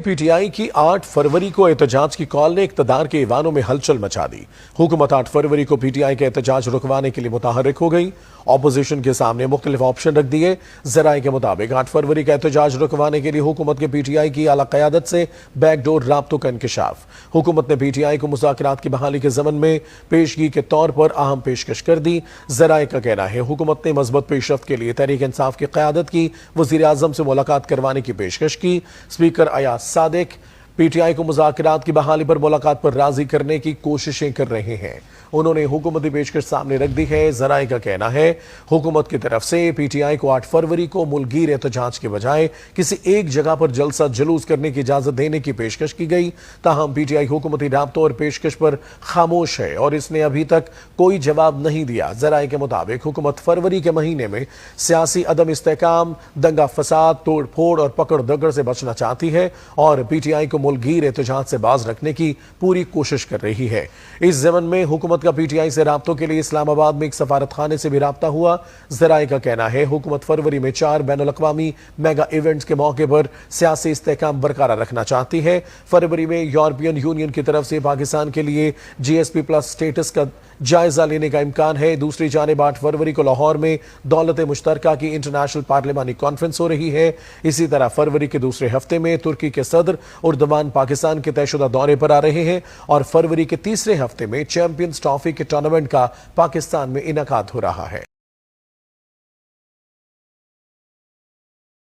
P T I की 8 फरवरी को एहतजाज की कॉल ने इक़्तिदार के ईवानों में हलचल मचा दी। हुकूमत 8 फरवरी को पी टी आई के एहतजाज रुकवाने के लिए मुतहर्रिक हो गई। ऑपोजिशन के सामने मुख्तलिफ ऑप्शन रख दिए। ज़राए के मुताबिक 8 फरवरी का एहतजाज रुकवाने के लिए हुकूमत के पी टी आई की आला क़यादत से बैकडोर राब्तों का इंकशाफ। हुकूमत ने पी टी आई को मुज़ाकरात की बहाली के ज़मन में पेशगी के तौर पर अहम पेशकश कर दी। ज़राए का कहना है हुकूमत ने मज़बूत पेशरफ्त के लिए तहरीक इंसाफ की क़यादत की, वज़ीर आज़म से मुलाकात करवाने की पेशकश की। Speaker Ayaz Sadiq P T I को मुज़ाकरात की बहाली पर मुलाकात पर राजी करने की कोशिशें कर रहे हैं। उन्होंने हुकूमती पेशकश सामने रख दी है। ज़राए का कहना है हुकूमत की तरफ से पी टी आई को 8 फरवरी को मुल्कगीर एहतजाज के बजाय किसी एक जगह पर जलसा जुलूस करने की इजाज़त देने की पेशकश की गई। ताहम पी टी आई हुकूमती राब्तों और पेशकश पर खामोश है और इसने अभी तक कोई जवाब नहीं दिया। ज़राए के मुताबिक हुकूमत फरवरी के महीने में सियासी अदम इस्तेहकाम, दंगा फसाद, तोड़ फोड़ और पकड़ दगड़ से बचना चाहती है और पी टी आई को मुल्कगीर एहतजाज से बाज रखने की पूरी कोशिश कर रही है। इस ज़मन में हुकूमत का पी टी आई से राब्तों के लिए इस्लामाबाद में एक सफारत खाने से भी राब्ता हुआ। ज़राए का कहना है हुकूमत फरवरी में 4 बैनुल-अक़वामी मेगा इवेंट्स के मौके पर सियासी इस्तेहकाम बरकरार रखना चाहती है। फरवरी में यूरोपियन यूनियन की तरफ से पाकिस्तान के लिए GSP प्लस स्टेटस का जायजा लेने का इम्कान है। दूसरी जानिब 8 फरवरी को लाहौर में दौलत मुश्तरका की इंटरनेशनल पार्लिमानी कॉन्फ्रेंस हो रही है। इसी तरह फरवरी के दूसरे हफ्ते में तुर्की के सदर उर्दवान पाकिस्तान के तयशुदा दौरे पर आ रहे हैं और फरवरी के तीसरे हफ्ते में चैंपियंस ट्रॉफी के टूर्नामेंट का पाकिस्तान में इनेकाद हो रहा है।